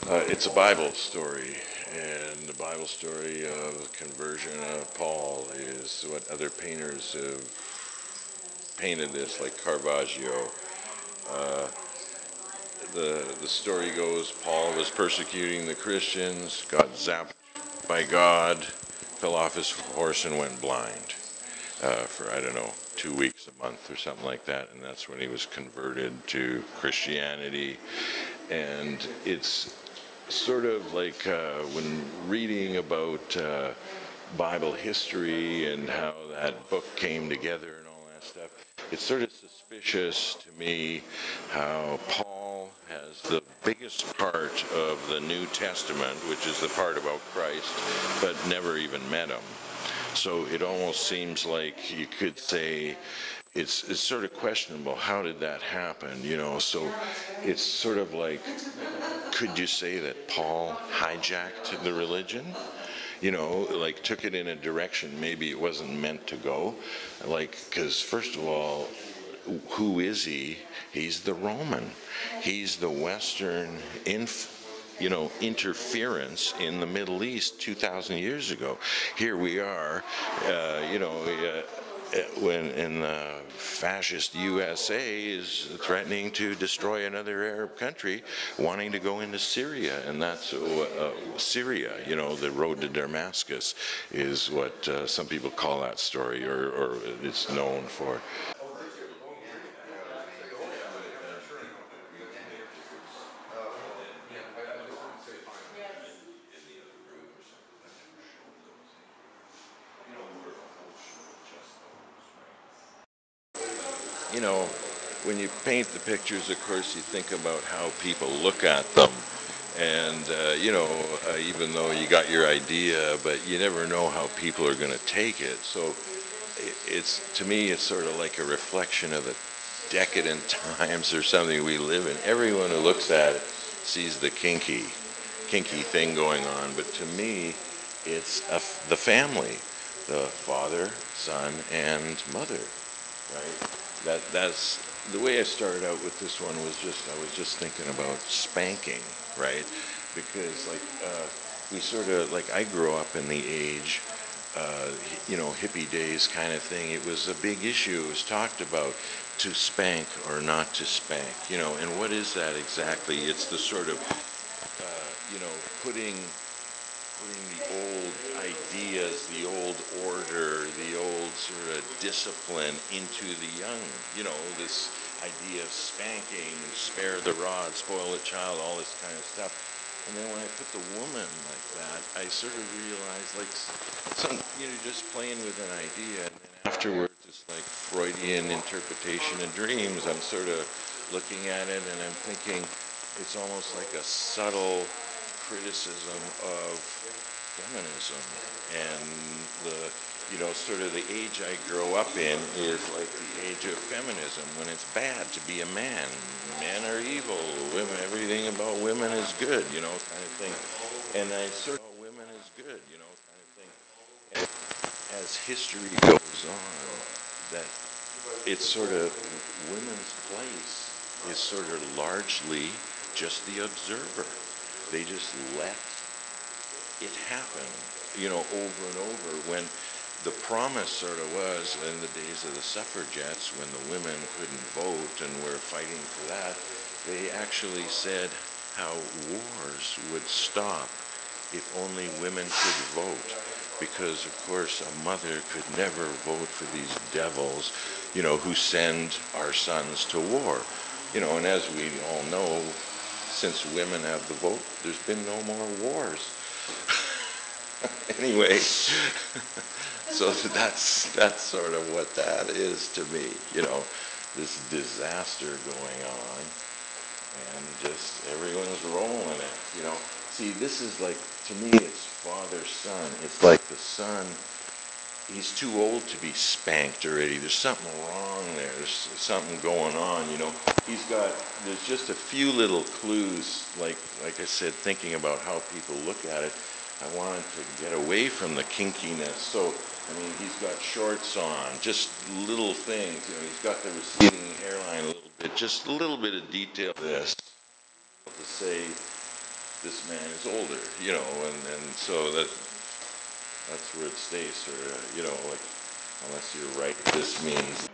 It's a Bible story, and the Bible story of the conversion of Paul is what other painters have painted this, like Caravaggio. Uh, the story goes Paul was persecuting the Christians, got zapped by God, fell off his horse and went blind for, I don't know, 2 weeks, a month or something like that, and that's when he was converted to Christianity. And it's sort of like when reading about Bible history and how that book came together and all that stuff, it's sort of suspicious to me how Paul has the biggest part of the New Testament, which is the part about Christ, but never even met him. So it almost seems like you could say it's sort of questionable. How did that happen? So it's sort of like, could you say that Paul hijacked the religion? Like took it in a direction maybe it wasn't meant to go. Like, because first of all, who is he? He's the Roman. He's the Western interference in the Middle East 2,000 years ago. Here we are, when in the fascist USA is threatening to destroy another Arab country, wanting to go into Syria, and that's Syria. The road to Damascus is what some people call that story, or it's known for. you know, when you paint the pictures, of course, you think about how people look at them. And, even though you got your idea, but you never know how people are going to take it. So to me, it's sort of like a reflection of the decadent times or something we live in. Everyone who looks at it sees the kinky thing going on. But to me, it's the family, the father, son, and mother, right? That's the way I started out with this one. I was just thinking about spanking, right? Because we sort of, like, I grew up in the age, hippie days kind of thing. It was a big issue. It was talked about, to spank or not to spank, and what is that exactly? It's the sort of, putting the old ideas, the old order, the old sort of discipline into the young. This idea of spanking, spare the rod, spoil the child, all this kind of stuff. And then when I put the woman like that, I sort of realized, like, just playing with an idea, and then afterwards, it's like Freudian interpretation and dreams. I'm sort of looking at it, and I'm thinking it's almost like a subtle criticism of feminism, and sort of the age I grow up in is like the age of feminism, when it's bad to be a man. Men are evil, women, everything about women is good, kind of thing. And I sort of, women is good, kind of thing. And as history goes on, that it's sort of, women's place is sort of largely just the observer. They just let it happen, over and over. When the promise sort of was, in the days of the suffragettes, when the women couldn't vote and were fighting for that, they actually said how wars would stop if only women could vote. Because, of course, a mother could never vote for these devils, who send our sons to war. And as we all know, since women have the vote, there's been no more wars. Anyway, so that's sort of what that is to me, this disaster going on, and just everyone's rolling it, See, this is like, to me, it's father-son. It's like the son, he's too old to be spanked already. There's something wrong there. There's something going on, there's just a few little clues, like I said, thinking about how people look at it. I wanted to get away from the kinkiness. So, he's got shorts on, just little things. He's got the receding hairline a little bit, just a little bit of detail. To say this man is older, you know, and so that's where it stays, or, you know, like, unless you're right, this means